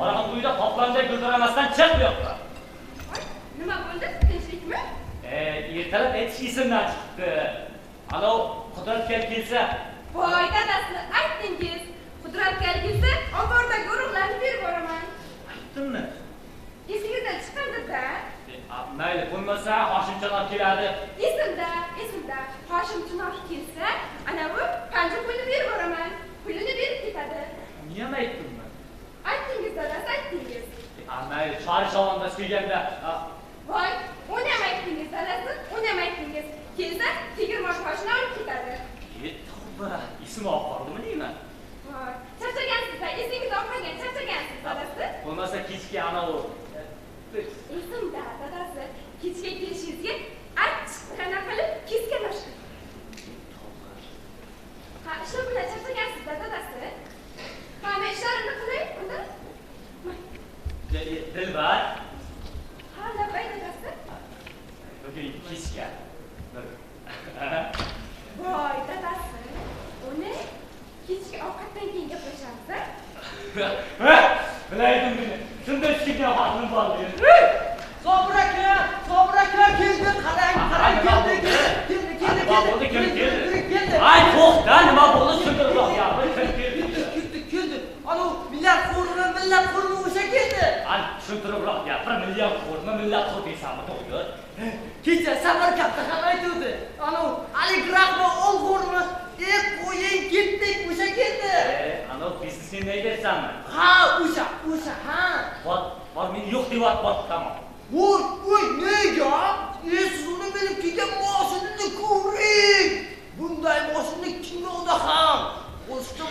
Oraqni uyda qoplanjay guldiramasidan chiq bu yoqqa. Nima bo'ldi? ertalab aytish esimdan chiqdi. Ana Qudratga kelsa, voy dadasi aytdingiz. Qudratga kelsa, oborda guruhlarni berib boraman. aytdimmi? Esingizdan chiqadi-da. Mayli, bo'lmasa Hoshimjon keladi. Esimda. Hoshimjon kelsa, ana bu qancha pulni berib boraman. Pulini berib ketadi. Nima aytdimmi? Aytdingiz dadasi, aytdingiz. Mayli, Shorishavonda kelganda, voy, uni ham aytdingiz dadasi, uni ham aytdingiz. Kelsa, tegirmon toshini olib ketadi. Tavba, ismi oqordimi deyman. Voy, charchagansiz, esingiz oqmagan, charchagansiz dadasi. Bo'lmasa kechga ana u Esimda dadasi, kechga kelishingizga achchiqqina qilib keskinlashdi. Ha, ishlar bilan charchagansiz dadasi. Ha, men ishlarimni qilay, unda. Dilbar. Ha, labay dadasi. Bugun kechga. Voy, dadasi. Uni kechki ovqatdan keyin gaplashamiz. Bilaydim buni. Shunday chiqgan xotinim bor edi. Sobir aka keldi, qarang, keldi. Ay, to'xta, nima bo'ldi? Tushuntirib gapir. Keldi. Ana millat qo'rni o'sha keldi. Ay, tushuntirib gapir. Millat qo'rni deysanmi, to'g'ri? Kecha Samarqandda ham aytuvdi. Ana Alik Rahmon Olg'urni qo'ying ketdik, o'sha keldi. Ana biznesni nega deysanmi? Ha, o'sha, ha. Bor, men yo'q deyapman, tamom. Voy, nega? Siz uni bilib kelgan moshinni ko'ring. Bunday moshinni kinoda ham, o'sha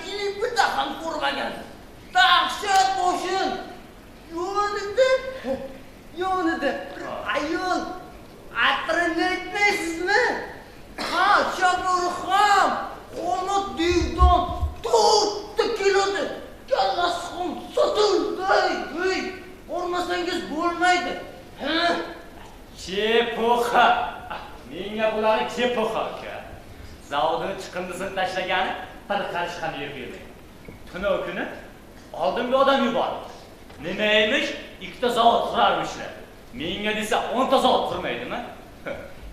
klipida ham ko'rmagan. Dahshat moshin. Yonida ayol. Atrini aytmaysizmi? Ha, Shabrurxon, Xonot Devdon 4 kiloda kallasi ham sotildi. Bormasangiz bo'lmaydi. Ha? Chepoxa. Menga bularni chepoxa aka. Zavodini chiqindisini tashlagani bir qarish ham yer bermaydi. Tuni kuni oldimga odam yubordi. Nima emish? Ikkita zavod qurarmishlar. Menga desa 10 ta zavod qurmaydimi?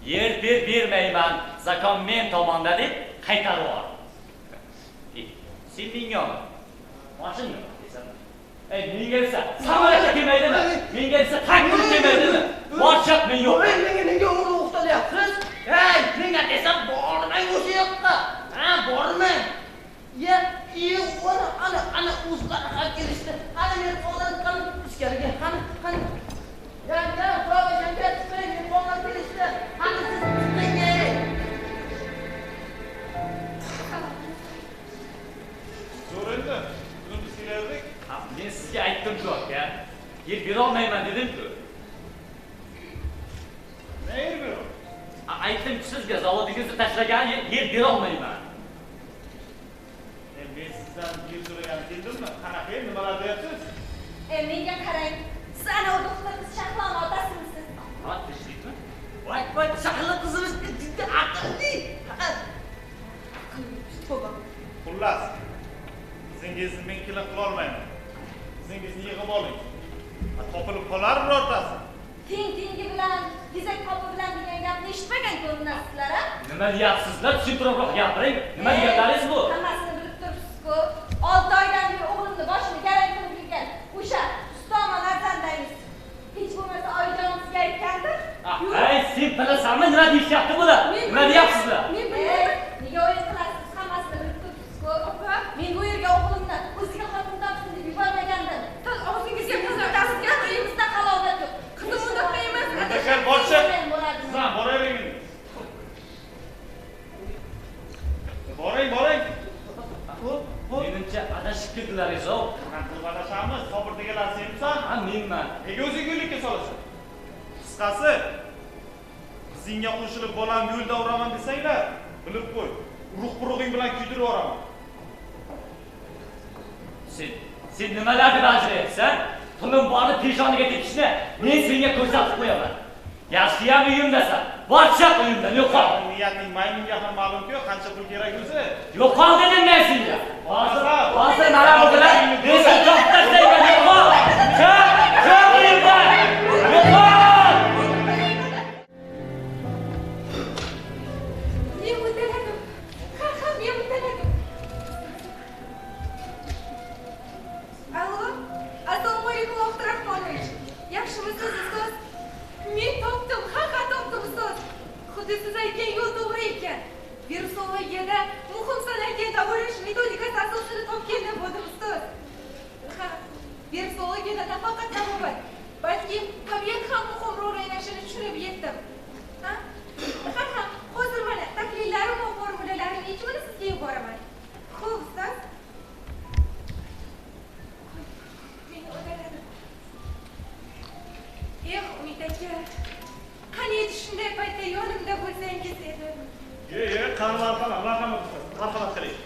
Yer bermayman, zakon men tomonda deb qaytarib yubordi. Sen menga mashinani menga desa samolyotga kelmaydimi? Menga desa traktor kelmaydimi? Boshaq men yo'q. Nega uni o'xtalyapsiz? Menga desa bormang o'sha yoqqa. Ha, bormang. Ana o'zlari ham kelishdi. Ana men qo'ldan ichkariga. Qani. Ya, provajonga chiqing, men qo'ldan kelishdi. Qani siz chiqing. So'raydi. Buni biz kelardik. Men sizga aytdim-ku aka. Yer bera olmayman dedim-ku. Ne yer bero? Aytdim sizga zavodingizni tashlagan yer bera olmayman. Men sizdan yer so'ragan keldimmi? Qanaqa yer, nimalar deyapsiz? Menga qarang. Siz ana o'rtoqlar qiz Shahlo otasimisiz? Ha, tinchlikmi? Voy, Shahlo qizimiz juda aqlli. Xullas, qizingizni men kelin qila olmayman. Qizingizni yig'ib oling. Topilib qolar birortasi. Tengi bilan, tezak qopi bilan degan gapni eshitmagan ko'rinasizlar, ha? Nima deyapsizlar? Tushuntiribroq gapiring. Nima deganingiz bu? Hammasini bilib turibsiz-ku. 6 oydan beri o'g'limni boshini garang qilib yurgan o'sha Ustoma farzandangiz. Hech bo'lmasa oyijonimizga aytgandir. Ay, sen bilasanmi nima deyishyapti bular? Nima deyapsizlar? Men bilmayman. Nega o'yin qilasiz? Hammasini bilib turibsiz-ku. Opa, men bu yerga o'g'limni o'ziga xotin topsin deb yubormagandim. Siz og'zingizga qizartasizga uyimizda halovat yo'q. Qizim unda emas. Adashar borchi. Sizdan boraylik. Boring. Menimcha adashib ketdilaringiz o. Qanaqa qilib adashamiz? Sobir deganlar sensan? Ha, menman. Nega o'zing yo'llikka solasan? Qisqasi, qizingga qo'shilib bolam yo'lda uraman desanglar, bilib qo'y. Urug'-purug'ing bilan kuydirib yuboraman. Sen nimalarni bajarayapsan? Pulim borni peshoniga tekishni men senga ko'rsatib qo'yaman. Yaxshiyam uyimdasan. Boshaq uyimdan yo'qol. Niyating maymunga ham ma'lum-ku, qancha pul kerak o'zi. Yo'qol dedim men senga. Hozir mana bu bilan resul to'xtatayman, yo'qol. Chiq uyimdan. Yo'qol. xuddi siz aytgan yo'l to'g'ri ekan. Virusologiyada muhim sanalgan davolash metodikasi asosini topganda bo'ldim ustoz. Ha, virusologiyada nafaqat tabobat, balki tabiat ham muhim rol o'ynashini tushunib yetdim. Ha? Hozir mana tahlillerim va formulalarimni nechini sizga yuboraman. Xo'p, ustoz. Umid aka, qani edi shunday paytda yonimda bo'lsangiz edi. marhamat qiling.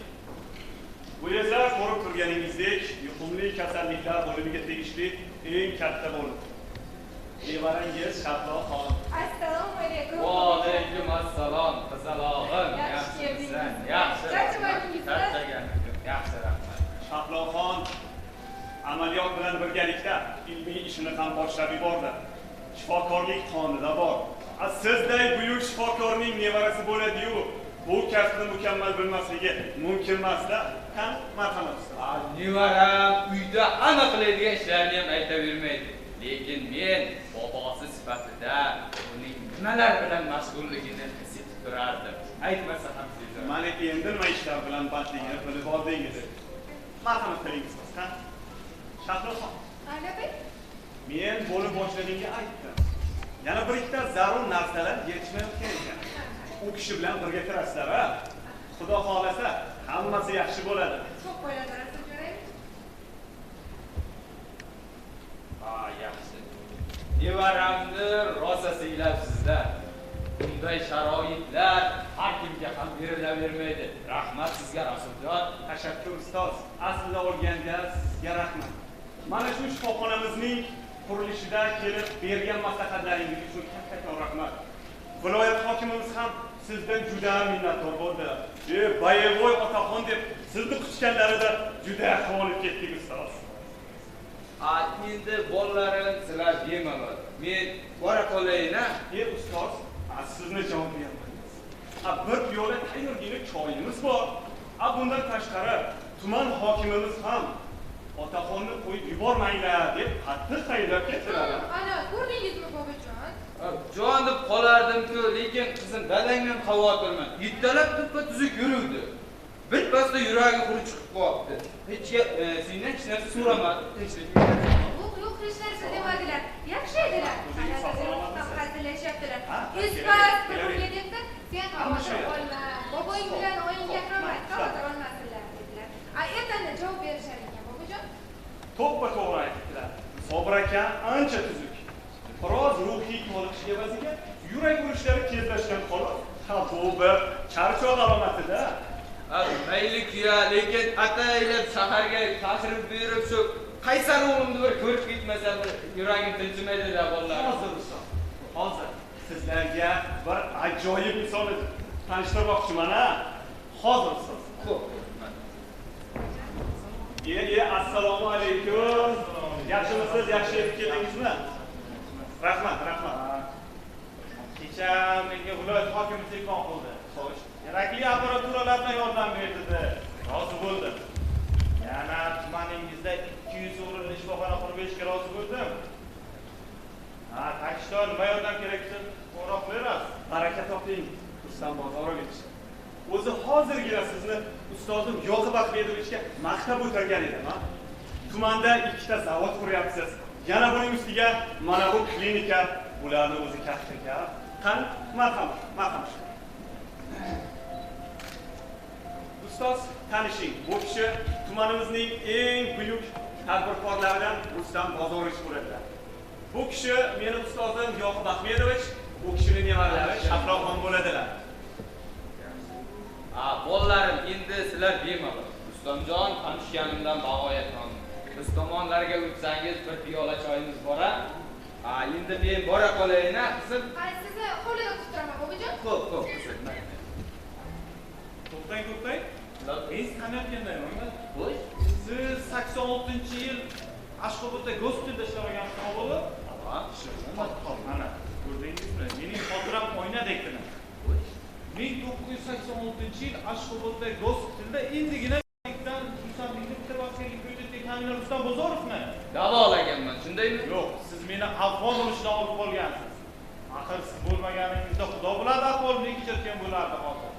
Bu esa ko'rib turganingizdek yuqumli kasalliklar bo'limiga tegishli eng katta bo'lim. Nevarangiz Shahloxon. Assalomu alaykum. Va alaykum assalom, qizalog'im. Yaxshimisan? Yaxshi. Yaxshi, rahmat. Shahloxon amaliyot bilan birgalikda ilmiy ishini ham boshlab yubordi. Shifokorlik qonida bor. Sizday buyuk shifokorning nevarasi bo'ladi-yu, bu kasbni mukammal bilmasligi mumkin emas-da. Ham marhamat. Nevaram uyda ana qiladigan ishlarni ham aytavermaydi. Lekin men bobosi sifatida uning nimalar bilan mashg'ulligini his etib turardim. Aytmasa ham sezardim. Mana endi nima ishlar bilan bandligini bilib oldingiz. Marhamat qilingiz, ha? Shahloxon. Albatta. Men bo'lib boshlaganga aytdim. Yana bir ikkita zarur narsalar yetishmayotgan ekan. U kishi bilan birga turasizlar, ha? Xudo xolasa hammasi yaxshi bo'ladi. Çok bo'ladi, Rasuljon. Yaxshi. Nevaramni rosa siylabsizlar. Bunday sharoitlar har kimga ham berilavermaydi. Rahmat sizga, Rasuljon. Tashakkur ustoz. Aslida olganda sizga rahmat. Mana shu shifoxonamizning qurilishida kelib bergan maslahatlaringiz uchun katta rahmat. Viloyat hokimimiz ham sizdan juda minnatdor bo'ldi. Boyevoy otaxon deb sizni kutganlarida juda quvonib ketdik ustoz. Endi bolalarim sizlar bemalol. Men bora qolayina. Ustoz, sizni javob bermaymiz. Bir piyola tayyorgina choyimiz bor. Bundan tashqari tuman hokimimiz ham otaxonni qo'yib yubormanglar deb qattiq haydab ketdilar. Ana, ko'rdingizmi, bobojon? Jon deb qolardim-ku, lekin qizim dadangdan xavotirman. Yittalab tuppa-tuzuk yuruvdi. Birpasda yuragi qurib chiqib qolibdi. Hechga sendan hech narsa so'ramadi. Yo'q, hech narsa demadilar. Yaxshi edilar. Ana, hazillashyaptilar. Ispas birga debdi, sen xavotir olma. Boboying bilan oyingga rahmat, xavotir olmasinlar dedilar. Ertaga javob berishar ekan, bobojon. To'ppa-to'g'ri aytdilar. Sobir aka ancha tuzuk. Biroz ruhiy toliqish evaziga yurak urishlari tezlashgan xolos. Bu bir charchoq alomati-da. Mayli-ku, lekin ataylab shaharga tashrif buyurib shu Qaysar o'g'limni bir ko'rib ketmasam yuragim tinchimaydi-da bolalar. Hozir sizlarga bir ajoyib insonni tanishtirmoqchiman-a. Hozir siz. Xo'p. Assalomu alaykum. Yaxshimisiz? Yaxshi yetib keldingizmi? Rahmat. Kecha menga viloyat hokimi telefon qildi. Xo'sh, kerakli apparaturalardan yordam berdi. Rozi bo'ldim. Yana tumaningizda 200 o'rinli shifoxona qurib berishga rozi bo'ldim. Ta'kidlab nima yordam kerak deb so'roq berasiz. Baraka toping. Rustam Bozorovich. O'zi hozirgina sizni ustozim Yoqub Ahmedovichga maqtab o'tirgan edim, ha? Tumanda ikkita zavod quryapsiz. Yana buning ustiga mana bu klinika, bularni o'zi katta. Qani, marhamat. Ustoz, tanishing. Bu kishi tumanimizning eng buyuk tadbirkorlaridan Rustam Bozorovich bo'ladilar. Bu kishi meni ustozim Yoqub Ahmedovich, bu kishining nevaralari Shahloxon bo'ladilar. Bolalarim, endi sizlar bemalol. Rustamjon tanishganimdan bag'oyat mamnun. Biz tomonlarga o'tsangiz bir piyola choyimiz bor-a? Endi men bora qolayina, qizim. Sizni qo'lida tutib turaman, bobojon. Xo'p, qizim. To'xtang. Siz qamayotgandaymi? Xo'sh. Siz 86-yil Ashxobodda gospitalda ishlagansiz, o'g'lim? Mana, ko'rdingizmi? Mening xotiram oynadekdir. 1986-yil Ashxobodda gospitalda endigina xursandlikni bitirib askarlik ko'rsatgan Rustam Bozorovni Davolaganman, shundaymi? yo'q, siz meni afg'on urushidan olib qolgansiz. Axir siz bo'lmaganingizda Xudo biladi ahvolni kechirgan bo'lardi hozir.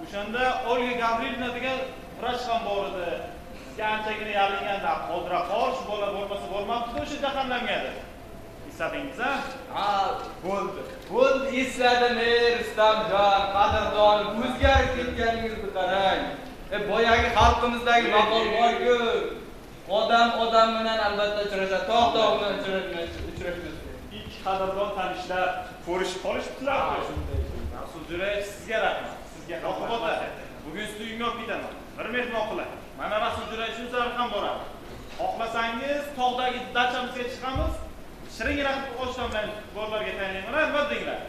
O'shanda Olga Gavrilовna degan vrach ham bor edi. Sizga anchagina yalinganda qoldira qol, shu bola bo'lmasa bo'lmabdi o'sha jahannamga dedi. Esladingiz a? Ha, bo'ldi. Bo'ldi, esladim, Rustamjon, qadrdon, o'zgarib ketganingizni qarang. Boyagi xalqimizdagi maqol bor-ku, odam bilan albatta uchrashadi, tog' bilan uchrashmaydi. Ikki qadrdon tanishlar ko'rishib qolishibdilar. Rasul Jo'rayev sizga rahmat. Sizga oqibota. Bugun sizni uyga olib ketaman. Bir mehmon qilay. Mana Rasul Jo'rayev shu safar ham boradi. Xohlasangiz tog'dagi dachamizga chiqamiz. Shiringina qilib oshdan bilan bolalarga tayinlayman, albatta denglar.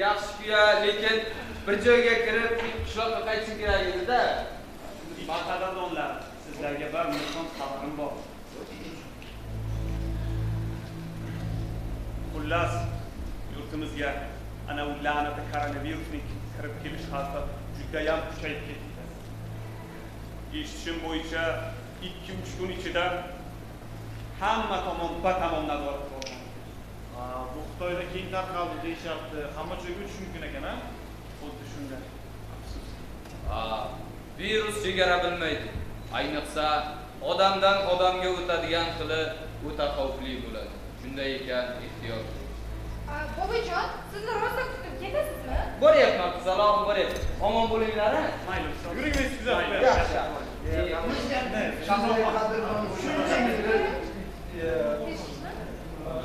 Yaxshi-ku, lekin bir joyga kirib, qishloqqa qaytishim kerak edi-da. Qadrdonlar, sizlarga bir muhim xabarim bor. Xullas, yurtimizga ana u la'nati koronavirusning kirib kelish xavfi juda ham kuchayib ketdi. Eshitishim bo'yicha 2-3 kun ichida hamma tomon batamom nazorat qilinadi. Bu Xitoyda keng tarqaldi deyishyapti. Hamma joyga o'tishi mumkin ekan-a? Xuddi shunday. Virus chegara bilmaydi. Ayniqsa odamdan odamga o'tadigan tili o'ta xavfli bo'ladi. Shunday ekan, ehtiyot. Bobojon, sizni rosa kutib ketasizmi? Boryapman, salom, boryapman. Omon bo'linglar-a? Mayli, yuring, men sizga Yaxshi.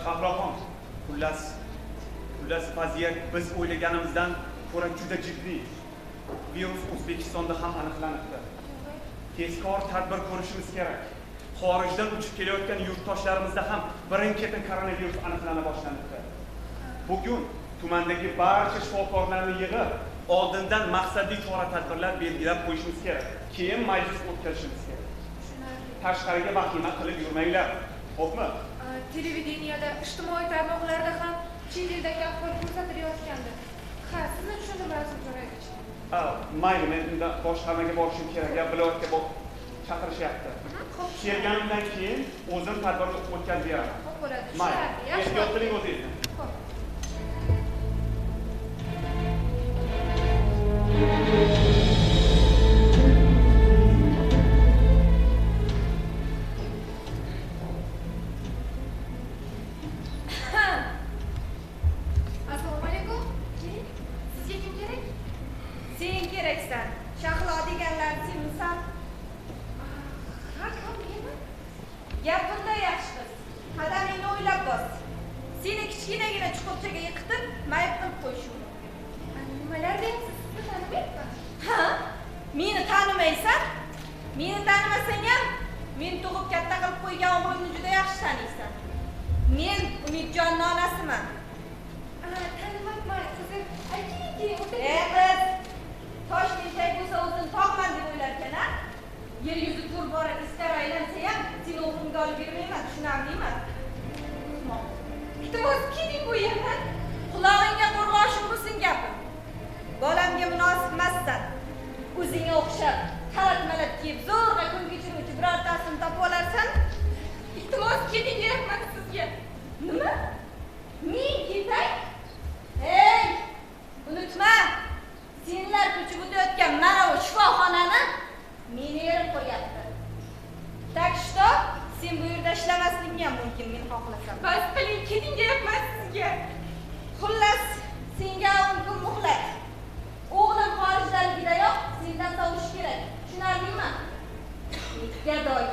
Shahroxon, xullas vaziyat biz o'ylaganimizdan ko'ra juda jiddiy. Virus O'zbekistonda ham aniqlanibdi. Tezkor tadbir ko'rishimiz kerak. Xorijdan uchib kelayotgan yurtdoshlarimizda ham birin-ketin koronavirus aniqlana boshlandi. Bugun tumandagi barcha shifokorlarni yig'ib, oldindan maqsadli chora-tadbirlar belgilab qo'yishimiz kerak. Keyin majlis o'tkazishimiz kerak. Tashqariga vahima qilib yurmanglar. Xo'pmi? Televideniyada, ijtimoiy tarmoqlarda ham chet eldagi ahvol ko'rsatilayotgandi. Ha, sizni tushundim, Rasul Jo'rayevich. Mayli, men unda boshqarmaga borishim kerak. Ya viloyatga chaqirishyapti. Kelganimdan keyin o'zim tadbirni o'tkazib beraman. Xo'p, bo'ladi. Mayli, Yaxshi. ehtiyot qiling o'zingizni. Xo'p. Assalomu alaykum. Sizga kim kerak? Sen keraksan. Shahlo deganlar senmisan? Ha, kim meni? Gap bunday yaxshi qiz. Qadamingni o'ylab bos. Seni kichkinagina chuqurchaga yiqitib, mayib qilib qo'yishim mumkin. Nimalar deyapsiz? Sizni tanimayapman. Ha? Meni tanimaysan? Meni tanimasang ham, men tug'ib katta qilib qo'ygan o'g'limni juda yaxshi taniysan. Men Umidjonning onasiman. Tanimabman, qizim. Ayting, qiz. Toshkentda bo'lsa o'zini tog'man deb o'ylarkan-a? Yer yuzi to'r bora iskar aylansa ham, seni o'g'limga olib bermayman, tushunarlimi? Iltimos, keling bu yerdan. Qulog'ingga qo'rg'oshin bo'lsin gapim. Bolamga munosib emassan. O'zingga o'xshab, talat-malat kiyib, zo'rg'a kun kechiruvchi birortasini topib olarsan. Iltimos, keling deyapman sizga. Nima? Men ketay? Hey! Unutma. Senlar ko'chib o'tayotgan mana bu shifoxonani meni erim qo'yapti. Tak что, sen bu yerda ishlamasliging ham mumkin, men xohlasam. Bas qiling, keling deyapman sizga. Xullas, senga mumkin muhlat. O'g'lim xorijdaligida-yoq sendan sovish kerak. Tushunarlimi? Gadoy.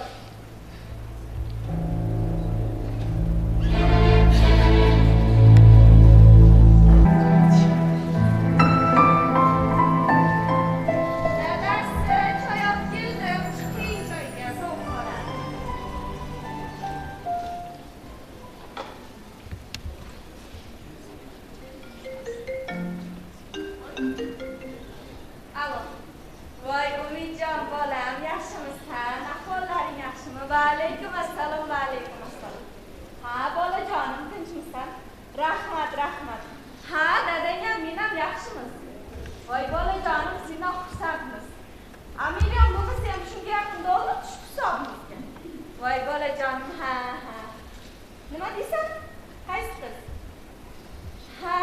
Vaalaykum assalom. Ha, bolajonim, tinchmisan? Rahmat. Ha, dadang ham, men ham yaxshimiz. Voy bolajonim, sendan xursandmiz. Men ham bo'lmasa ham shunga yaqinda olib tushib hisobimizga. Voy bolajonim, ha. Nima deysan? Qaysi qiz? Ha.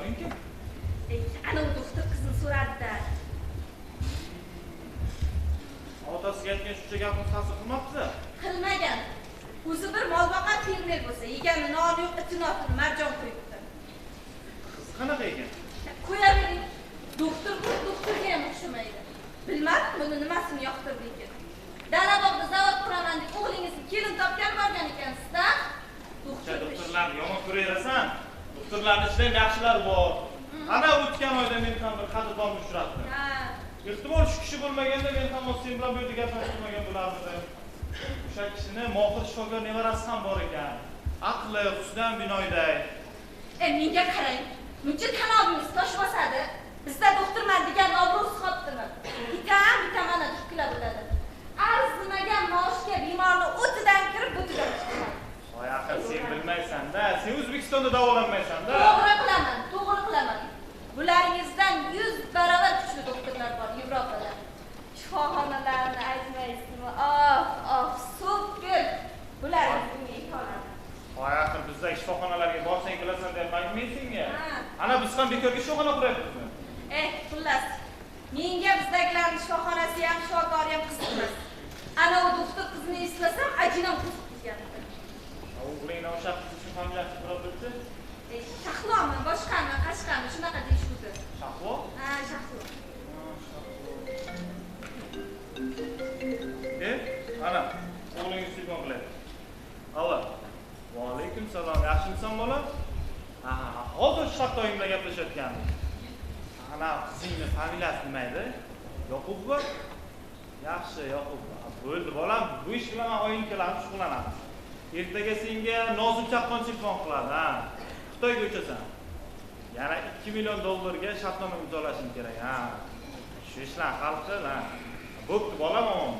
Oyinki? Ana u doktor qizni so'radi-da. Otasiga aytgan shuncha gapni ta'sir qilmabdi. Qilmagan. O'zi bir molboqar fermer bo'lsa, yegani non yo'q, itinotini marjon qo'yibdi. Qiz qanaqa ekan? Qo'yavering. Doktor bu doktorga ham o'xshamaydi. Bilmadim buni nimasini yoqtirdi ekan. Dalabog'da zavod quraman deb o'g'lingizni kelin topgan borgan ekansiz-da. Doktorlarni yomon ko'raverasan. Doktorlarning ichida ham yaxshilar bor. Ana o'tgan oyda men ham bir qadrdonni uchratdim. Ha. Ehtimol shu kishi bo'lmaganda men ham sen bilan bu yerda gaplashmagan bo'lardim. O'sha kishini mohir shifokor nevarasi ham bor ekan. Aqli, husdan binoyiday. Menga qarang. Buncha tanobingiz tosh bosadi. Bizda doktorman degan obro'si qolibdimi? Bitam ana tukla bo'ladi. Arzimagan maoshga bemorni o'tidan kirib, butidan chiqadi. Voy aql, sen bilmaysan-da. Sen O'zbekistonda davolanmaysan-da. To'g'ri qilaman. Bularingizdan 100 barobar kuchli doktorlar bor Yevropada. Shifoxonalarni aytmaysizmi? Super. Bularingiz bunga ishonadi. Voy aql, bizdagi shifoxonalarga borsang bilasan deb aytmaysan-ga. Ha. Ana biz ham bekorga shifoxona quryapmizmi? Xullas. Menga bizdagilarning shifoxonasi ham, shifokori ham qiziqmas. Ana u doktor qizni eslasam, ajinam qiziqyapti. O'g'lingni o'sha qiz uchun familiyasi birov bildi? Shahlomi, boshqami, Qashqami, shunaqa deyishuvdi. Shahlo? Ha, Shahlo. Ana, o'g'lingiz telefon qiladi. Allo. Va alaykum salom. Yaxshimisan bola? Hozir Shahtoying bilan gaplashayotgandim. Ana qizingning familiyasi nima edi? Yoqubova? Yaxshi, Yoqubova. Bo'ldi bolam, bu ish bilan men oyinkalarni shug'ullanaman. Ertaga senga Nozim chaqqon telefon qiladi, ha. Xitoyga uchasan. Yana $2 million shartnoma imzolashing kerak, ha. Shu ishlar hal qil, ha. Bo'pti bolam, omon.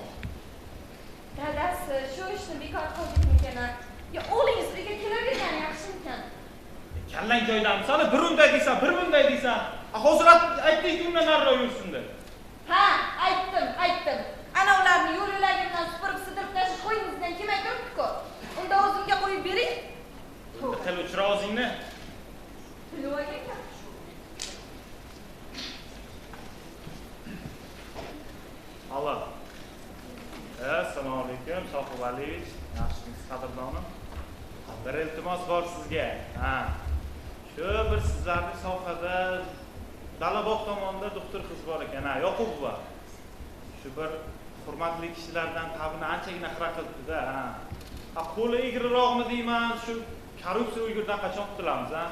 Dadasi, shu ishni bekor qildikmikan? Yo, o'g'lingiz uyga kelavergani yaxshimikan? Kallang joydan sana bir unday deysan, bir bunday deysan. Hozir aytding-ku undan nariroq yursin deb. Ha, aytdim. Ana ularni yo'l-yo'lagimdan supurib sidirib tashlab qo'yingizdan kelmay turibdi-ku. Unda o'zimga qo'yib bering. Til uchira o'zingni. Bilib olganman. Allo. Assalomu alaykum, Sohib Aliyevich. Yaxshimisiz, qadrdonim? Bir iltimos bor sizga. Ha. Shu bir sizlarning sohada Dalabog' tomonda doktor qiz bor ekan, ha, Yoqubova. Shu bir hurmatli kishilardan qabini anchagina xira qildi-da, ha. Qo'li egriroqmi deyman, shu korrupsiya o'lgurdan qachon qutulamiz, ha?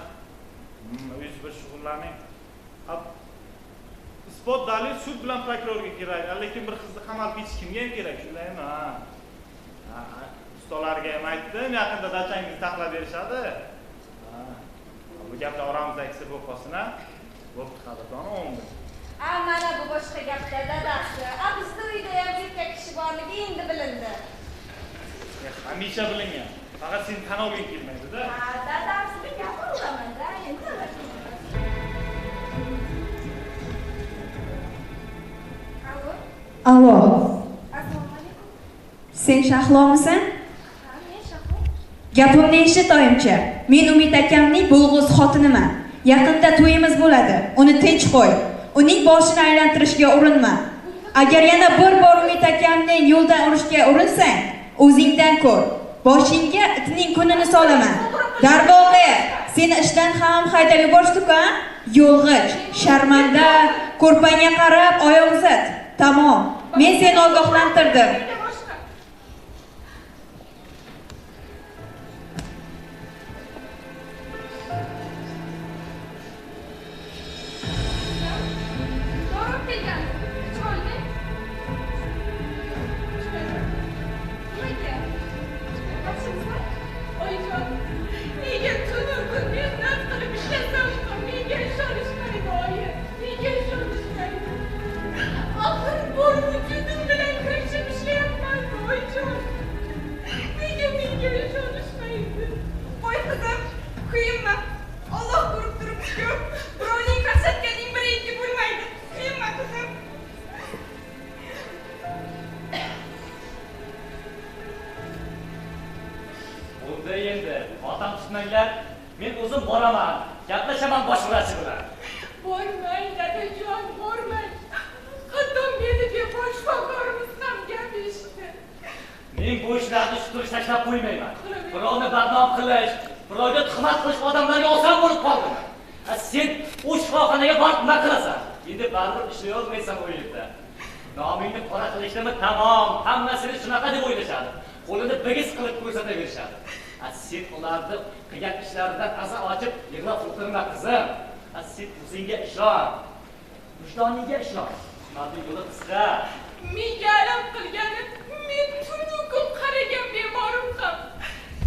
O'zingiz bir shug'ullaning. Isbot dalil sud bilan prokurorga kerak, lekin bir qizni qamalib ketish kimga ham kerak, shundaymi, ha? Ustalarga ham aytdim, yaqinda dachangizni taxlab berishadi. Bu gaplar oramizda eksir bo'lib qolsin, ha? Bo'pti, qadrdonim. Mana bu boshqa gapda dadasi. Bizda uyda ham erkak kishi borligi endi bilindi. Hamisha bilingan. Faqat sen tan olging kelmaydi-da. Dadamni gapiraman-da, endi. Allo. Assalomu alaykum. Sen Shahlomisan? Ha, men Shahlo. Gapimni eshit oyimcha. Men Umid akamning bo'lg'uz xotiniman. Yaqinda to'yimiz bo'ladi. Uni tinch qo'y. Uning boshini aylantirishga urinma. Agar yana bir bor Umid akamning yo'ldan urishga urinsang, o'zingdan ko'r. Boshingga itning kunini solaman. Darvoqe, seni ishdan ham haydab yuborishdi-ku, yo'lg'ich, sharmanda, ko'rpangga qarab oyoq uzat. Tamom. Men seni ogohlantirdim. Men o'zim boraman. gaplashaman bosh vrachi bilan. Bormang, dadajon, bormang. Hatto meniga bosh shifokorimiz ham gapirishdi. Men bu ishlarni shu tashlab qo'ymayman. Birovni badnom qilish, birovga tuhmat qilish odamlarga oson bo'lib qoldi. Sen u shifoxonaga borib nima qilasan? Endi baribir ishlay olmaysan u yerda. Nomingni qora qilishdimi tamom, hammasini shunaqa deb o'ylashadi. Qo'lini bigiz qilib ko'rsataverishadi. Sen ularni qilgan ishlaridan asa ochib yig'lab o'tirma qizim. Sen o'zingga ishon. Vijdoningga ishon. Mardning yo'li qisqa. Menga alam qilgani, men tunu kun qaragan bemorim ham.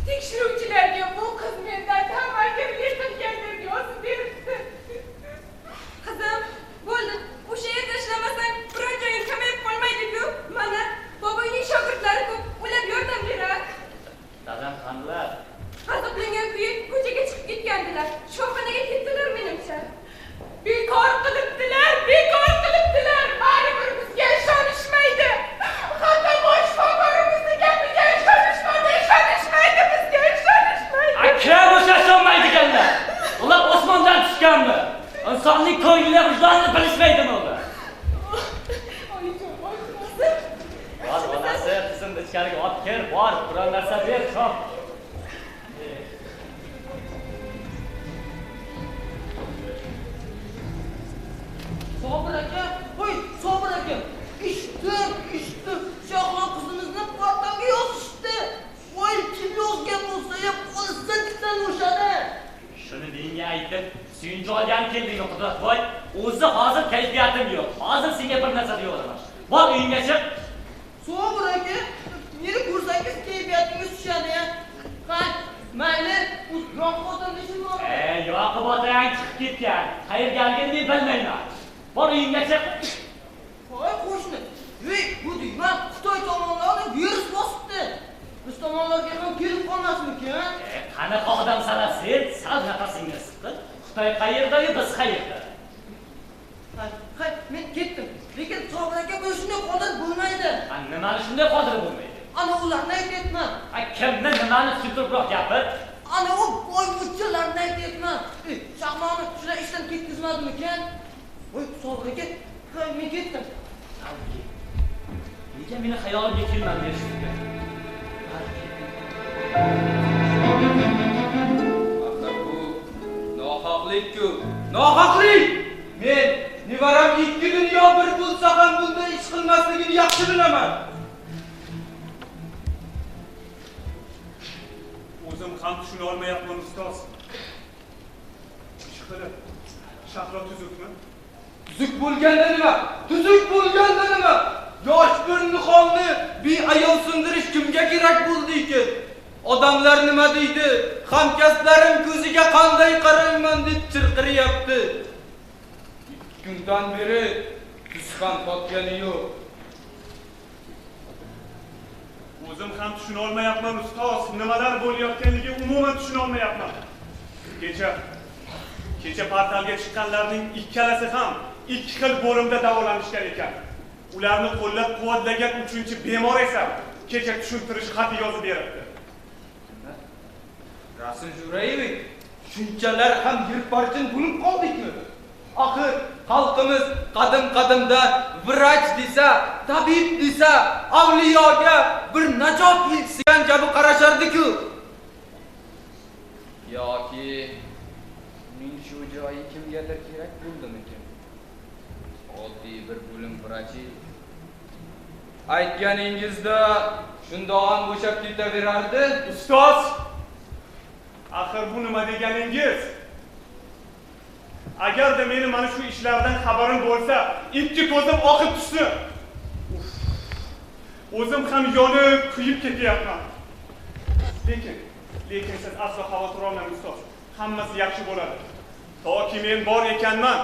Tekshiruvchilarga bu qiz mendan tamagirlik qilgan deb yozib beribdi. Qizim, bo'ldi. O'sha yerda ishlamasang, biror joying kamayib qolmaydi-ku. Mana boboyning shogirdlari ko'p, ular yordam beradi. Dadam qandilar? Azoblangan kuyi ko'chaga chiqib ketgandilar. Shifoxonaga ketdilar menimcha. Bekor qilibdilar. Baribir bizga ishonishmaydi. Hatto bosh shifokorimizni gapiga ishonishmaydi. Bizga ishonishmaydi. Aka o'sha ishonmaydiganlar. Ular osmondan tushganmi? İnsanning ko'nglini, vijdonini bilishmaydimi ular? Oyijon, Bor, onasi qizimni ichkariga olib kel, bor, biror narsa ber, chop. Sobir aka, voy Sobir aka. Eshitdim. Shohlo qizimizni portalga yozishdi. Voy kim yozgan bo'lsa ham qo'lsidan titan o'shadi. Shuni menga aytib, suyunchi olgan keldingmi Qudratboy? O'zi hozir kayfiyatim yo'q. Hozir senga bir narsa deyolaman. Bor uyingga chiq. Sobir aka, meni ko'rsangiz kayfiyatingiz tushadi-ya. Qani, mayli, u yo'qotdan ishim bor. Yoqib otang chiqib ketgan. Qayergaligini men bilmayman. Bor uyingga chiq. Voy qo'shni, bu deyman, Xitoy tomonlaridan virus bosibdi. Biz tomonlarga ham kelib qolmasmikin? Qanaqa odamsan sen? Sal nafasingni siqib. Xitoy qayerda-yu, biz qayerda? Hay, men ketdim. Lekin Sobir aka bu shunday qodir bo'lmaydi. Nimani shunday qodir bo'lmaydi? Ana ularni aytyapman. Kimni nimani tushuntiribroq gapir? Ana u boyvuchchalarni aytyapman. Shahmoni shular ishdan ketkizmadimikan? Voy Sobir aka, men ketdim. Nega meni xayolimga kelmadi deyishdi? Axir bu nohaqlik-ku. Nohaqlik! Men nevaram ikki dunyo bir bo'lsa ham bunday ish qilmasligini yaxshi bilaman. O'zim ham tushuna olmayapman ustoz. Ishqilib, Shahlo tuzukmi? Tuzuk bo'lganda nima? Yosh bir nihonni beayol sindirish kimga kerak bo'ldi ekan? Odamlar nima deydi? Hamkasblarim ko'ziga qanday qarayman deb chirqiryapti. 2 kundan beri tuzgan totgani yo'q. O'zim ham tushuna olmayapman ustoz. Nimalar bo'layotganligi umuman tushuna olmayapman. Kecha portalga chiqqanlarning ikkalasi ham 2 xil bo'limda davolanishgan ekan. Ularni qo'llab-quvvatlagan 3-bemor esa kecha tushuntirish xati yozib beribdi. Rasul Jurayevich, shunchalar ham yirparchin bo'lib qoldikmi? Axir xalqimiz qadim-qadimda vrach desa, tabib desa, avliyoga bir najot elchisigan kabi qarashardi-ku. Yoki uning shu joyi kimgadir kerak bo'ldimikin? Oddiy bir bo'lim vrachi. Aytganingizda shundoq bo'shab ketaverardi. Ustoz, axir bu nima deganingiz? Agarda meni mana shu ishlardan xabarim bo'lsa, ikki ko'zim oqib tushsin. O'zim ham yonib, kuyib ketyapman. Lekin siz aslo xavotir olmang ustoz. Hammasi yaxshi bo'ladi. Toki men bor ekanman,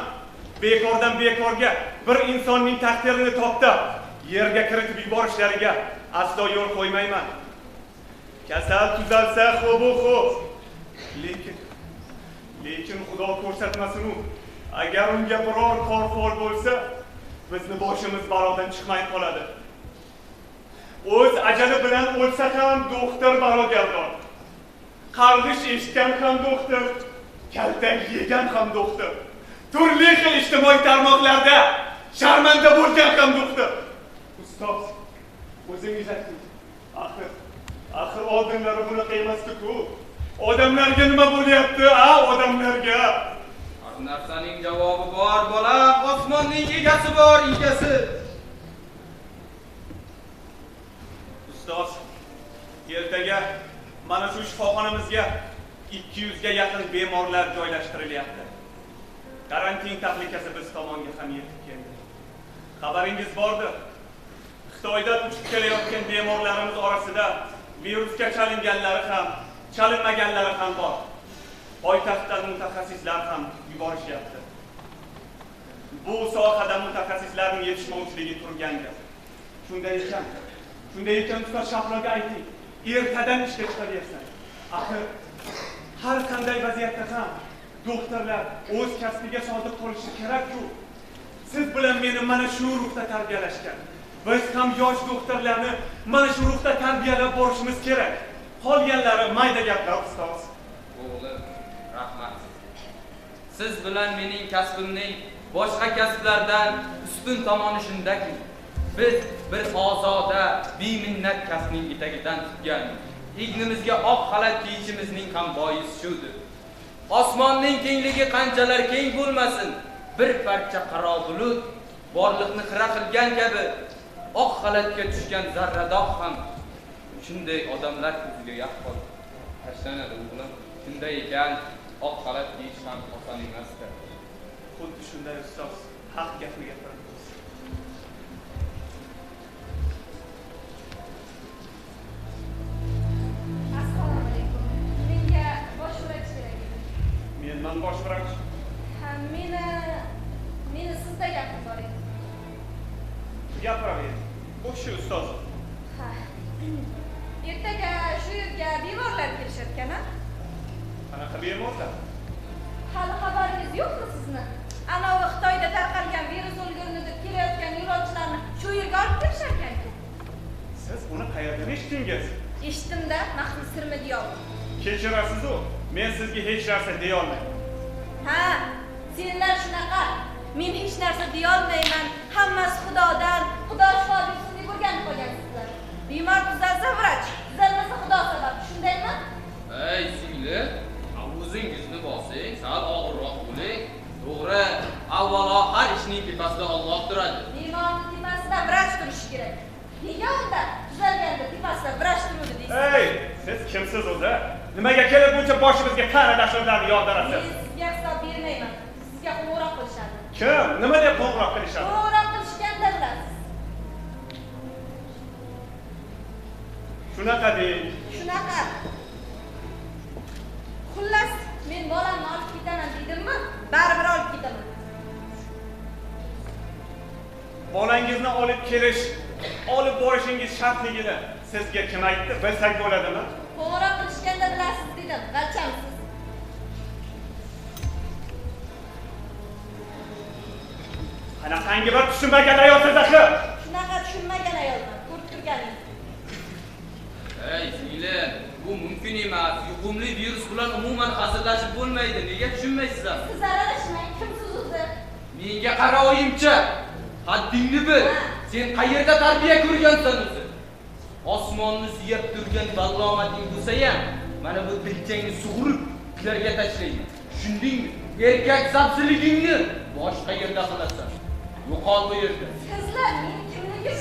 bekordan bekorga bir insonning taqdirini toptab, yerga kiritib yuborishlariga aslo yo'l qo'ymayman. Kasal tuzalsa xo'b. Lekin Xudo ko'rsatmasin u. Agar unga biror kor bo'lsa, bizni boshimiz balodan chiqmay qoladi. O'z ajali bilan o'lsa ham doktor balogardor. Qarg'ish eshitgan ham doktor, kaltak yegan ham doktor. Turli xil ijtimoiy tarmoqlarda sharmanda bo'lgan ham doktor. Ustoz, o'zingiz ayting. Axir oldinlari bunaqa emasdi-ku. Odamlarga nima bo'lyapti? Odamlarga. Har narsaning javobi bor, bolam. Osmonning egasi bor, egasi. Ustoz, ertaga mana shu shifoxonamizga 200 ga yaqin bemorlar joylashtirilyapti. Karantin tahlikasi biz tomonga ham yetib keldi. Xabaringiz bordir. Xitoydan uchib kelayotgan bemorlarimiz orasida virusga chalinganlari ham, chalinmaganlari ham bor. Poytaxtdan mutaxassislar ham yuborishyapti. Bu sohada mutaxassislarning yetishmovchiligi turgan gap. Shunday ekan ustoz Shahroga ayting, ertadan ishga chiqaversin. Axir har qanday vaziyatda ham doktorlar o'z kasbiga sodiq bo'lishi kerak-ku. Siz bilan meni mana shu ruhda tarbiyalashgan. Biz ham yosh doktorlarni mana shu ruhda tarbiyalab borishimiz kerak. Qolganlari mayda gaplar ustoz. O'g'lim, rahmat. Siz bilan mening kasbimning boshqa kasblardan ustun tomoni shundaki, biz bir ozoda, beminnat kasbning etagidan tutgan, ignimizga oq xalat kiyishimizning ham boisi shudir. Osmonning kengligi qanchalar keng bo'lmasin, bir parcha qaro bulut borliqni xira qilgan kabi oq xalatga tushgan zarradoq ham shunday odamlar ko'ziga yaqqol tashlanadi o'g'lim. Shunday ekan, oq xalat kiyish ham oson emasdir. Xuddi shunday ustoz, haq gapni gapirasiz. Assalomu alaykum. Menga bosh vrach kerak edi. Menman bosh vrach. Ha, meni sizda gapim bor edi. Gapiravering. O'sha ustoz. Ha. Ertaga shu yerga bemorlar kelishayotgan-a? Qanaqa bemorlar? Hali xabaringiz yo'qmi sizni? Anavi Xitoyda tarqalgan virus o'lgurni deb kelayotgan yo'lovchilarni shu yerga olib kelishar ekan-ku. Siz uni qayerdan eshitdingiz? Eshitdim-da, maxfiy sirmi deyapti. Kechirasiz-ku, men sizga hech narsa deya olmayman. Ha, senlar shunaqa. Men hech narsa deya olmayman. Hammasi Xudodan, Xudo shifo bersin deb o'rganib qolgansizlar. Bemor tuzalsa vrach, tuzalmasa Xudo sabab. Shundaymi? Ey, singli, o'zingizni bosing, sal og'irroq bo'ling. To'g'ri, avvalo har ishning tepasida Alloh turadi. Bemorning tepasida vrach turishi kerak. Nega unda tuzalganda tepasida vrach turadi deysiz? Ey, siz kimsiz o'zi? Nimaga kelib buncha boshimizga qara dasturlarni yog'dirasiz? Men sizga hisob bermayman. Sizga qo'ng'iroq qilishadi. Kim? Nima deb qo'ng'iroq qilishadi? Qo'ng'iroq qilishgandirlar. Shunaqa deng. Shunaqa. Xullas, men bolamni olib ketaman dedimmi? Baribir olib ketaman. Bolangizni olib kelish, olib borishingiz shartligini sizga kim aytdi? Bilsak bo'ladimi? Qo'ng'iroq qilishganda bilasiz dedim. G'alchamsiz. Qanaqangi bir tushunmagan ayolsiz axir. Shunaqa tushunmagan ayolman. Ko'rib turganingiz. Ey, singli, bu mumkin emas. Yuqumli virus bilan umuman hazillashib bo'lmaydi. Nega tushunmaysizlar? Siz aralashmang. Kimsiz o'zi? Menga qara oyimcha. Haddingni bil. Sen qayerda tarbiya ko'rgansan o'zi? Osmonni suyab turgan ballomating bo'lsa ham, mana bu dilchangni sug'urib, ularga tashlayman. Tushundingmi? Erkak sabsiligingni boshqa yerda qilasan. Yo'qol bu yerda. Sizlar men kimligim?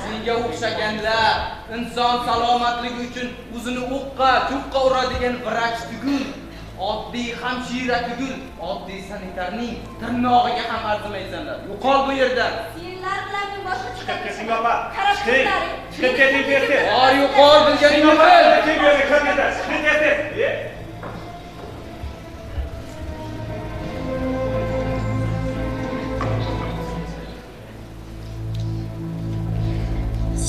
Senga o'xshaganlar inson salomatligi uchun o'zini o'qqa, cho'qqa uradigan vrach tugul, oddiy hamshira tugul, oddiy sanitarning tirnog'iga ham arzimaysanlar. Yo'qol bu yerdan. Senlar bilan men boshqa Chiqib keting opa. Qarab Chiqib keting berdi. Yo'qol bilganingni bil. Kim berdi? Chiqib keting.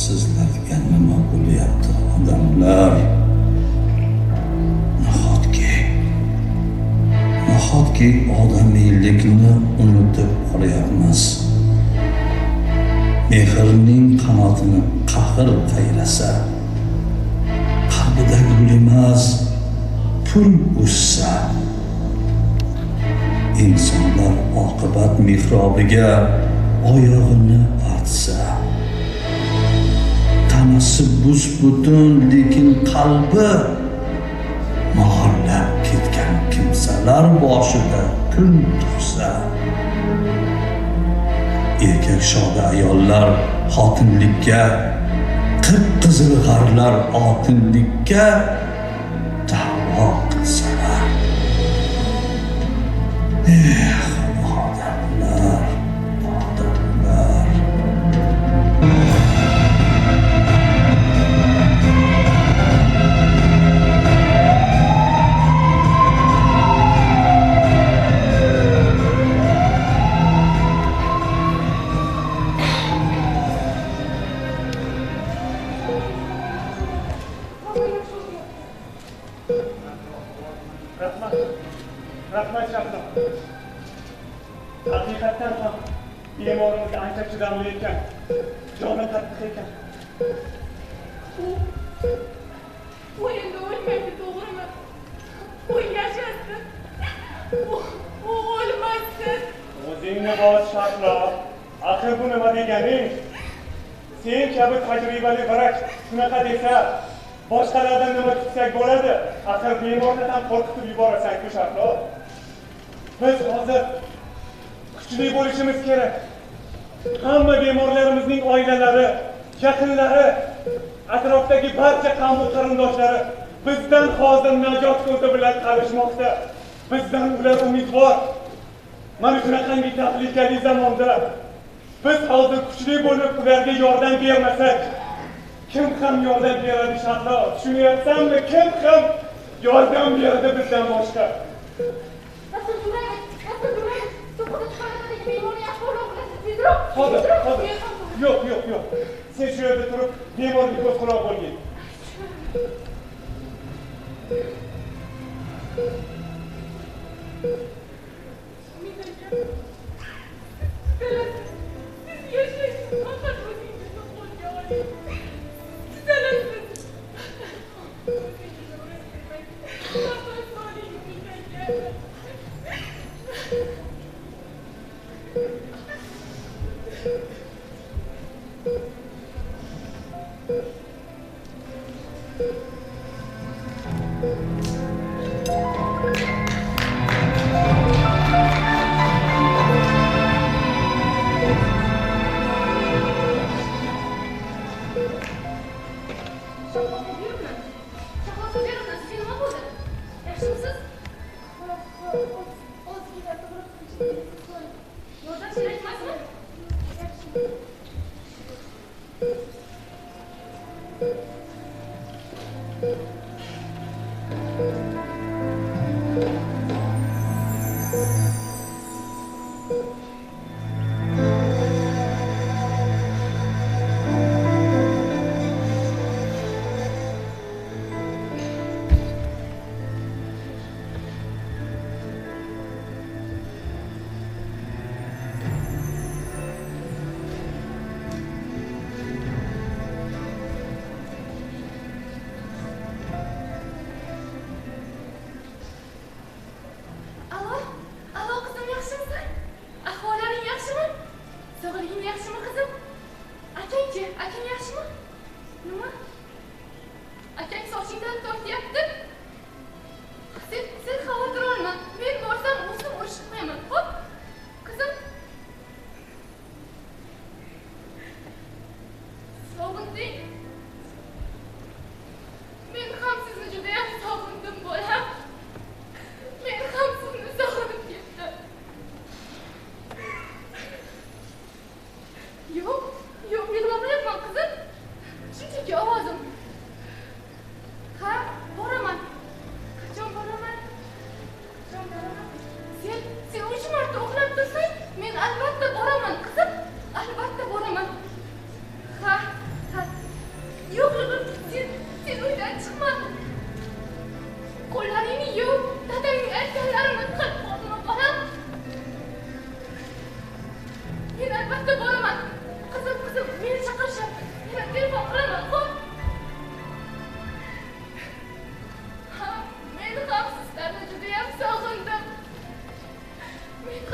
Sizlarga nima bo'lyapti odamlar? Nahotki odamiylikni unutib qolyapmiz. Mehrning qanotini qahr qayrasa, qalbida gul emas, pul o'ssa, insonlar oqibat mehrobiga oyog'ini atsa, tanasi bus-butun lekin qalbi mohallab ketgan kimsalar boshida kun tursa, erkak shoda ayollar xotinlikka, qip-qizil g'arlar oltinlikka da'vo qilsalar, odamlar. Rahmat Shahzod. Haqiqatdan ham bemorimiz ancha chidamli ekan. Joni qattiq ekan. U endi o'lmaydi, to'g'rimi? U yashasın. U o'lmasin. O'zingni bos Shahzod. Axir bu nima deganing? Sen kabi tajribali vrach shunaqa desa, boshqalardan nima kutsak bo'ladi? Axir bemorni ham qo'rqitib yuborasan-ku Shahzod. Biz hozir kuchli bo'lishimiz kerak. Hamma bemorlarimizning oilalari, yaqinlari, atrofdagi barcha qavm qarindoshlari bizdan hozir najot ko'zi bilan qarashmoqda. Bizdan ular umidvor. Mana shunaqangi tahlikali zamonda biz hozir kuchli bo'lib ularga yordam bermasak, kim ham yordam beradi Shahzod? Tushunyapsanmi? Kim ham yordam beradi bizdan boshqa? Hozir. Yo'q. Sen shu yerda turib, bemorga ko'z quloq bo'lgin.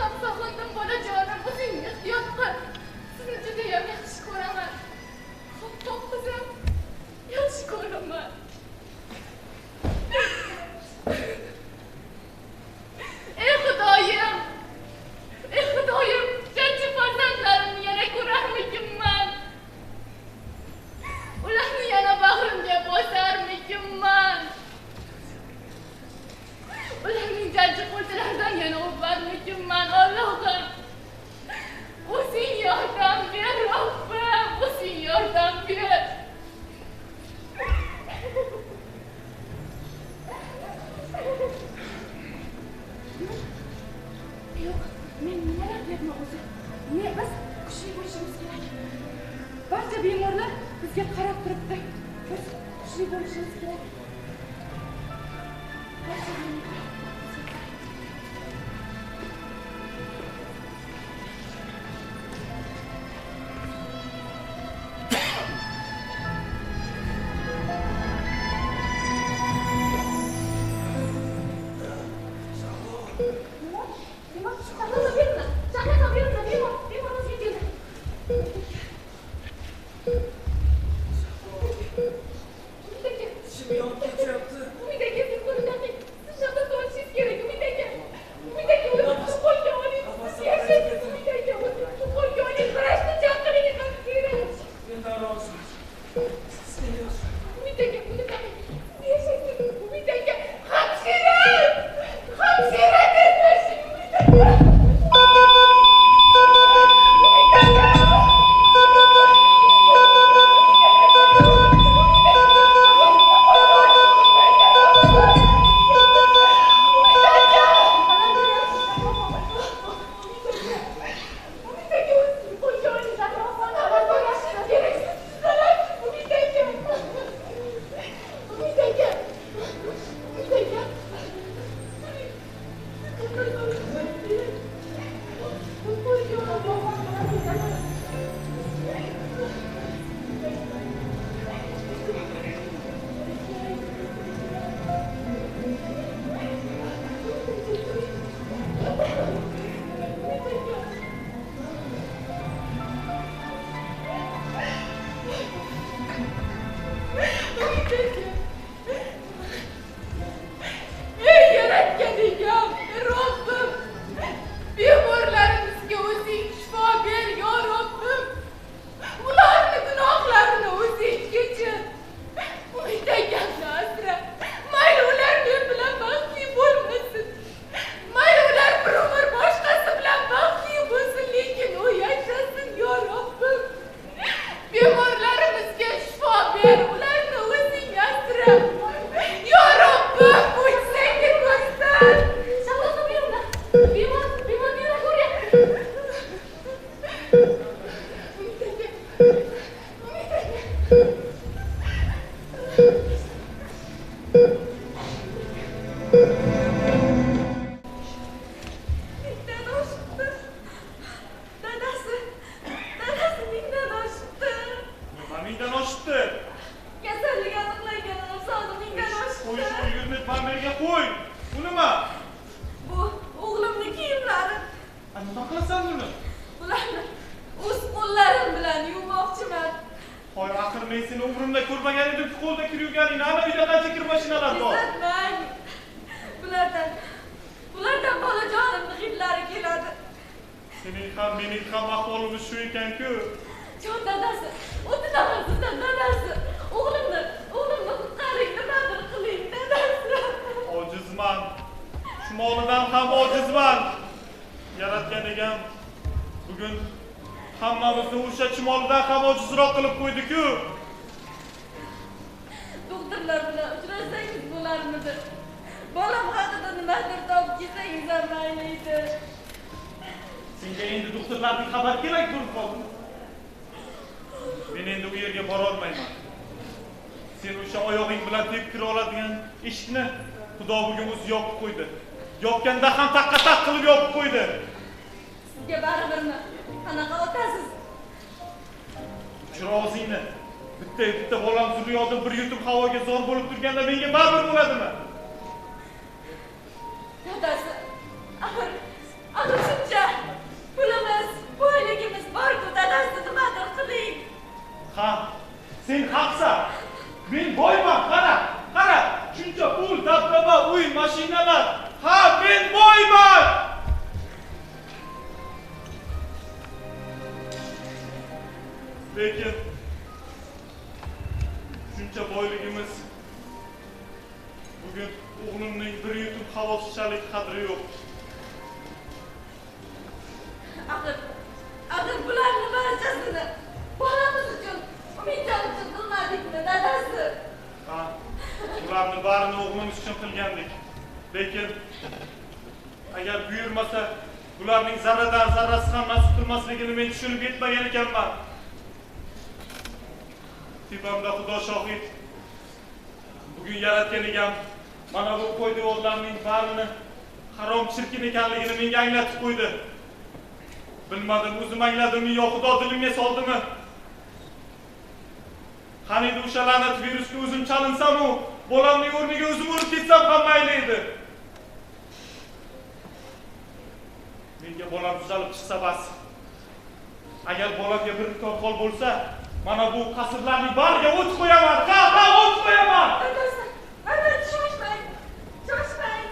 ham sog'indim bolajonim, o'zing ehtiyot qil. Sizni judayam yaxshi ko'raman. Xo'p qizim, yaxshi ko'raman. Ey Xudoyim, jajji farzandlarimni yana ko'rarmikinman? Ularni yana bag'rimga bosarmikinman? Ularning jajji qo'lchalaridan yana o'parmikinman? Allohim, o'zing yordam ber, Robbim, o'zing yordam ber. Yo'q, men nima qilyapman o'zi? Biz kuchli bo'lishimiz kerak. Barcha bemorlar bizga qarab turibdi. Biz kuchli bo'lishimiz kerak. Yopganda ham taqqa-taq qilib yopib qo'ydi. Sizga baribirmi? Qanaqa otasiz? Chirog'ingni bitta bolam dunyoda bir yutum havoga zo'r bo'lib turganda menga baribir bo'ladimi? Dadasi, axir shuncha Lekin shuncha boyligimiz bugun o'g'limning bir yutum havosizchalik qadri yo'q. Axir bularni barchasini bolamiz uchun umidjon uchun qilmadikmi, dadasi? Ha, bularni barini o'g'limiz uchun qilgandik. Lekin agar buyurmasa bularning zarradan zarrasi ham nasib qilmasligini men tushunib yetmagan ekanman. Tepamda Xudo shohid. Bugun yaratgan egam mana bu qo'ydivorlarning barini harom chirkin ekanligini menga anglatib qo'ydi. Bilmadim, o'zim angladimmi yo Xudo dilimga soldimi? Qaniydi o'sha la'nat virusga o'zim chalinsam-u, bolamning o'rniga o'zim o'lib ketsam ham mayli edi. Menga bolam tuzalib chiqsa bas. Agar bolamga bir qo'l bo'lsa, mana bu qasrlarning bariga o't qo'yaman. Ha, o't qo'yaman. Dadasi, albatta shoshmang. Shoshmang.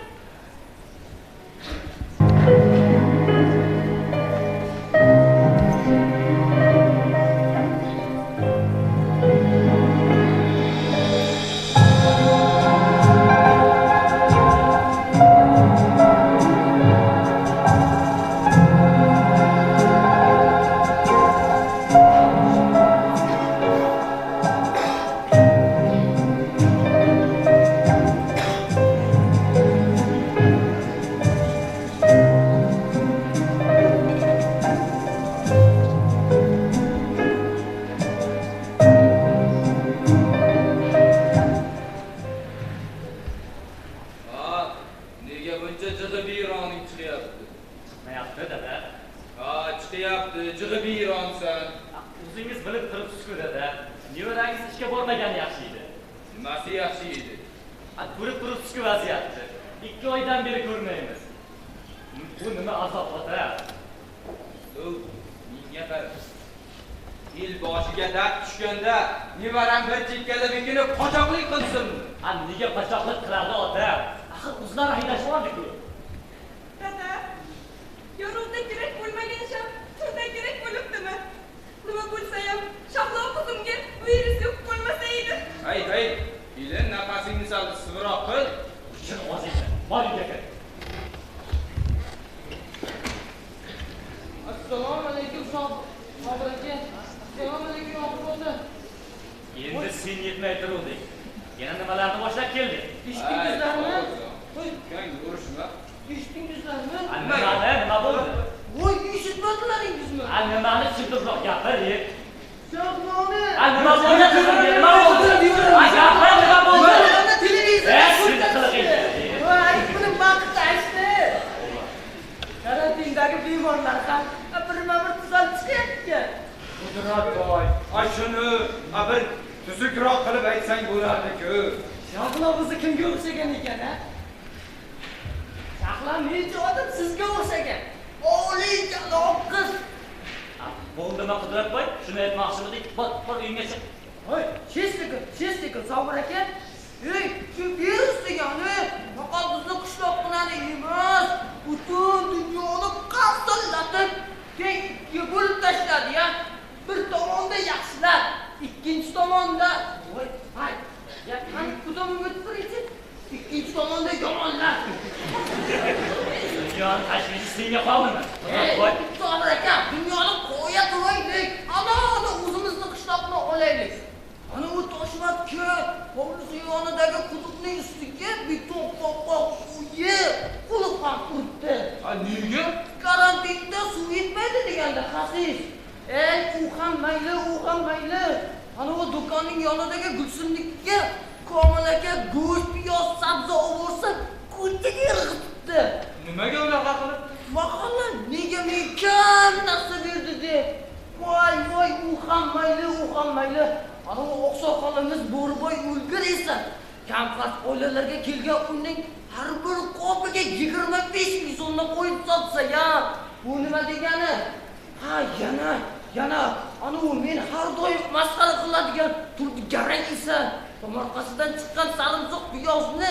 Tomorqasidan chiqqan sarimsoq piyozni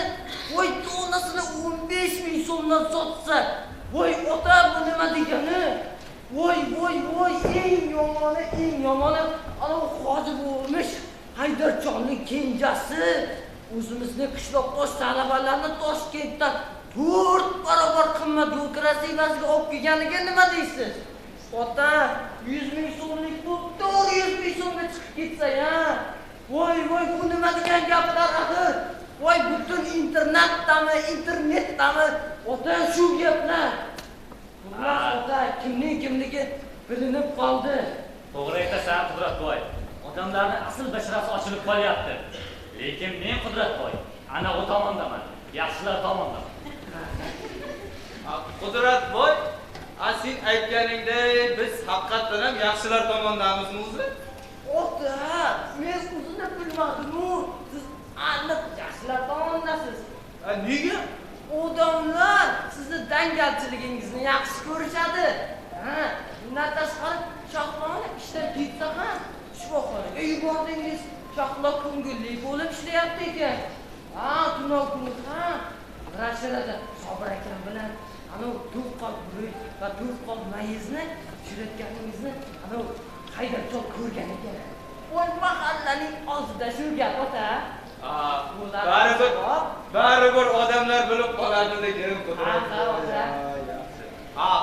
voy tonasini 15 ming so'mdan sotsa, voy ota bu nima degani? Voy, eng yomoni ana hoji bo'lmish Haydarjonning kenjasi o'zimizning qishloqdosh talabalarni Toshkentdan 4 barobar qimmat yo'l kirasi evaziga olib kelganiga nima deysiz? Ota 100 ming so'mlik pul 400 ming so'mga chiqib ketsa-ya. Voy, bu nima degan gaplar axir? Voy, butun internetdami? Ota shu gaplar. Xullas ota kimning kimligi bilinib qoldi. To'g'ri aytasan Qudratboy. Odamlarning asl basharasi ochilib qolyapti. Lekin men Qudratboy ana u tomondaman. Yaxshilar tomondaman. Qudratboy, sen aytganingdek biz haqiqatan ham yaxshilar tomondamizmi o'zi? Ota, men o'zini bilmadim-ku. Siz aniq yaxshilar tomondasiz. Nega? Odamlar sizni dangalchiligingizni yaxshi ko'rishadi. Bundan tashqari Shohxona ishdan ketsa ham shifoxonaga yubordingiz. Shohlo ko'ngilli bo'lib ishlayapti ekan. Tunov kuni ham Rashirada Sobir akam bilan ana to'qol guruch va to'qol mayizni pishirayotganingizni ana Haydarjon ko'rgan ekan. Voy, mahallaning oldida shu gap ota. Baribir odamlar bilib qoladi degan Qudratboy.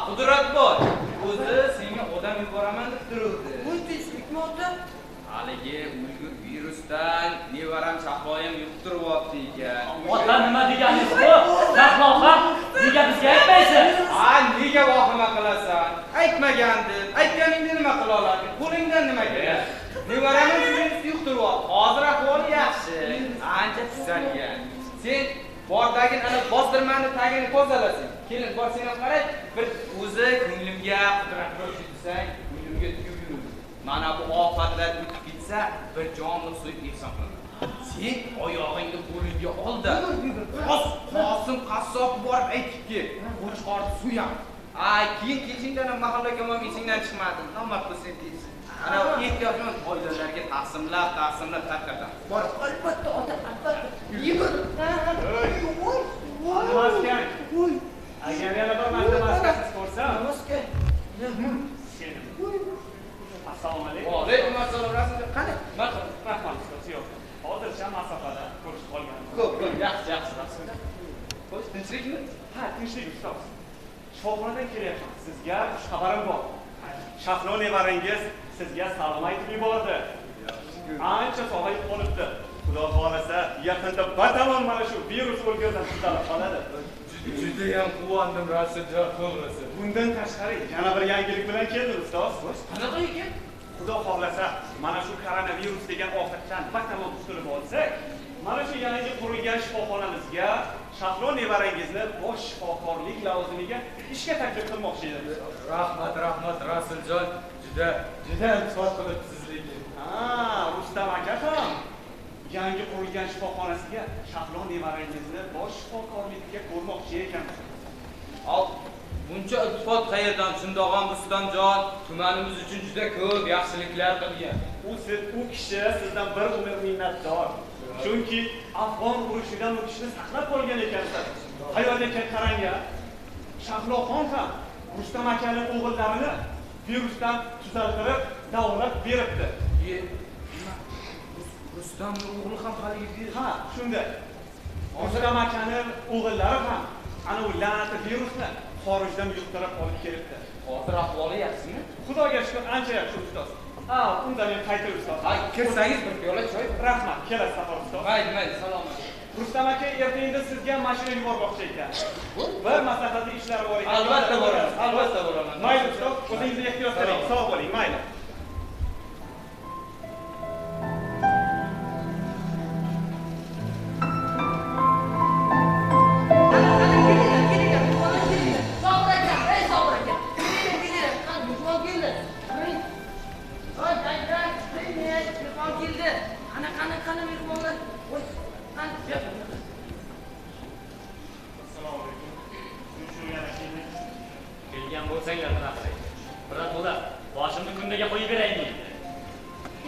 Qudratboy, o'zi senga odam yuboraman deb turuvdi. Bu tinchlikmi ota? Haligi ulgur virusdan nevaram Shahloyim yuqtiryapti ekan. Ota nima deganingiz bu? Shahloha, nega bizga aytmaysiz? Nega vahima qilasan? Aytmagandim. Aytganingda nima qila olarding? Qo'lingdan nima keladi? Nevaramiz virus yuqtiryapti. Hozir ahvoli yaxshi. Ancha tuzalgan. Sen bordagin ana bostirmani tagini tozalasin. Kelin bor sen ham qarang. Bir o'zi ko'nglimga Qudratboy desang, ko'nglimga tugib yurur. Mana bu ofatlar o'tib ketsa, bir jonni so'yib ehson qilaman. Sen oyog'ingni qo'lingga ol-da. Qosim qassob borib aytib kel. Qo'chqorni so'yam. Keyin kechingdan mahallaga ham esingdan chiqmadi. Nomard qilsang deysiz. Ana ehtiyojmand oilalarga taqsimlab tarqatadi. Bor, Albatta ota, albatta. Yigir. Maskan. Agar yana bir marta maskasiz ko'rsam, Maska. assalomu alaykum. Va alaykum assalom. Qani? Rahmat ustoz, yo'q. Hozircha masofada ko'rishib qolganman. Ko'p, yaxshi. Xo'sh, tinchlikmi? Tinchlik ustoz. Shifoxonadan kelyapman. Sizga xabarim bor. Shahlo nevarangiz sizga salom aytib yubordi. Ancha sog'ayib qolibdi. Xudo xolasa, yaqinda batamom mana shu virus o'lgazdan tuzalib qoladi. Juda ham quvondim Rasuljon, to'g'risi. Bundan tashqari yana bir yangilik bilan keldim ustoz. Qanaqa ekan? Xudo xolasa, mana shu koronavirus degan ofatdan batamom qutulib olsak, mana shu yangi qurilgan shifoxonamizga Shahlo nevarangizni bosh shifokorlik lavozimiga ishga taklif qilmoqchi edim. Rahmat Rasuljon. Juda iltifot qilibsiz lekin. Rustam aka ham yangi qurilgan shifoxonasiga Shahlo nevarangizni bosh shifokorlikka ko'rmoqchi ekan. Buncha iltifot qayerdan? Shundoq ham Rustamjon tumanimiz uchun juda ko'p yaxshiliklar qilgan. U kishi sizdan bir umr minnatdor. Chunki Afg'on urushidan u kishini saqlab qolgan ekansiz. Hayotga qarang-ya. Shahloxon ham Rustam akaning o'g'illarini virusdan tuzaltirib, davolab beribdi. Rustamning o'g'li ham haligi virus. Shunday. Rustam akaning o'g'illari ham ana u la'nati virusni xorijdan yuqtirib olib kelibdi. Hozir ahvoli yaxshimi? Xudoga shukr, ancha yaxshi ustoz. Undan men qaytib ustoz. Kirsangiz bir piyola choy. Rahmat, kelasiz safar ustoz. Mayli, salomat. Rustam aka ertangda sizga mashina yubormoqchi ekan. Bir maslahatli ishlari bor ekan. Albatta boraman. Mayli ustoz, o'zingizni ehtiyot qiling. Sog' bo'ling, mayli. Kelgan bo'lsanglar nima qilay? Biroq boshimni kundaga qo'yib berayin endi.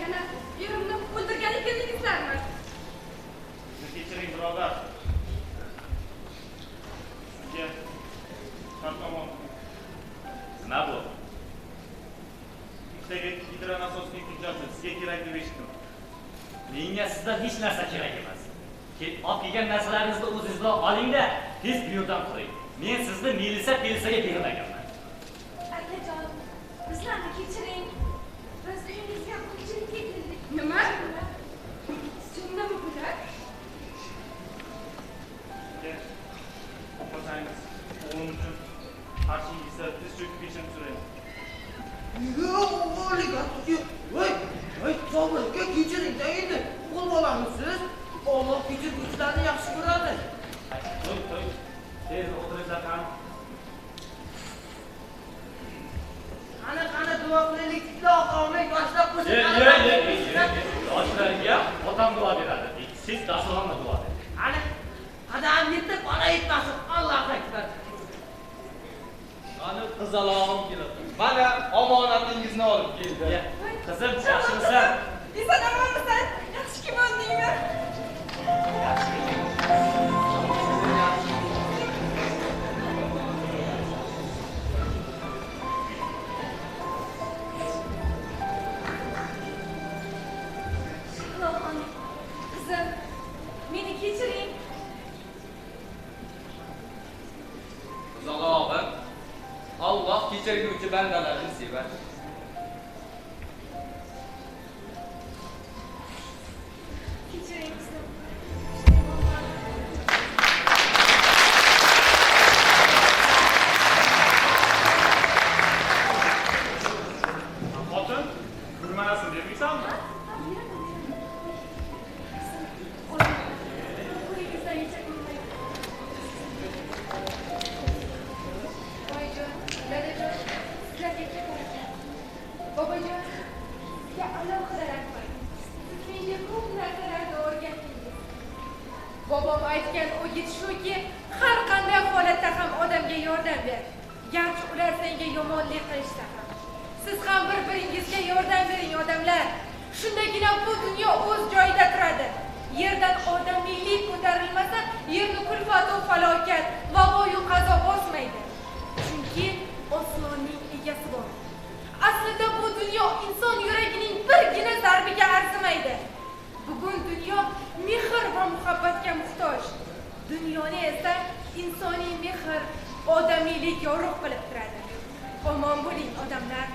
Yana erimni o'ldirgan ekanligingizlarmi? Siz kechiring birodar. Sizga shartnoma. Nima bu? Sizga gidronasochniy hujjati sizga kerak deb eshitdim. Menga sizdan hech narsa kerak emas. Olib kelgan narsalaringizni o'zingiz bilan oling-da, tez bu yerdan quring. Men sizni militsiyaga bermaganman. Akajon, bizlarni kechiring. Biz uyingizga qulchilikka keldik. Nima? Shundami bular? Xo'sangiz, o'g'lim uchun qarshingizda tiz cho'kib kechirim so'rayman. Voy, Sobir aka, kechiring endi. O'g'il bolamisiz? Alloh kechiruvchilarni yaxshi ko'radi. To'y. Tez o'tiringlar qani. Qani duo qilaylik, iloh omin, boshlab qo'ysin. Yoshlarga otam duo beradi. Siz dasturxonga duo bering. Ana, qadam yetib, bola yetmasin. Allohu akbar. Qani qizalog'im keladi. Mana omonatingizni olib keldi. Qizim, yaxshimisan? Eson-omonmisan? Yaxshi kelmadingmi? Qizim, meni kechiring. Qizalog'im, Alloh kechirguvchi bandalarni sevar. Kechiring qizim. Xotin, ko'rmanasin demaysanmi? Bobojon, sizga alohida rahmat. Siz menga ko'p narsalarni o'rgatdingiz. Bobom aytgan o'git shuki, har qanday holatda ham odamga yordam ber. Garchi ular senga yomonlik qilishsa ham. Siz ham bir-biringizga yordam bering odamlar. Shundagina bu dunyo o'z joyida turadi. Yerdan odamiylik ko'tarilmasa, yerni kulfat va falokat, vabo-yu qazo bosmaydi. Chunki osmonning egasi bor. Aslida bu dunyo inson yuragining birgina zarbiga arzimaydi. Bugun dunyo mehr va muhabbatga muhtoj. Dunyoni esa insoniy mehr, odamiylik yorug' qilib turadi. Omon bo'ling odamlar.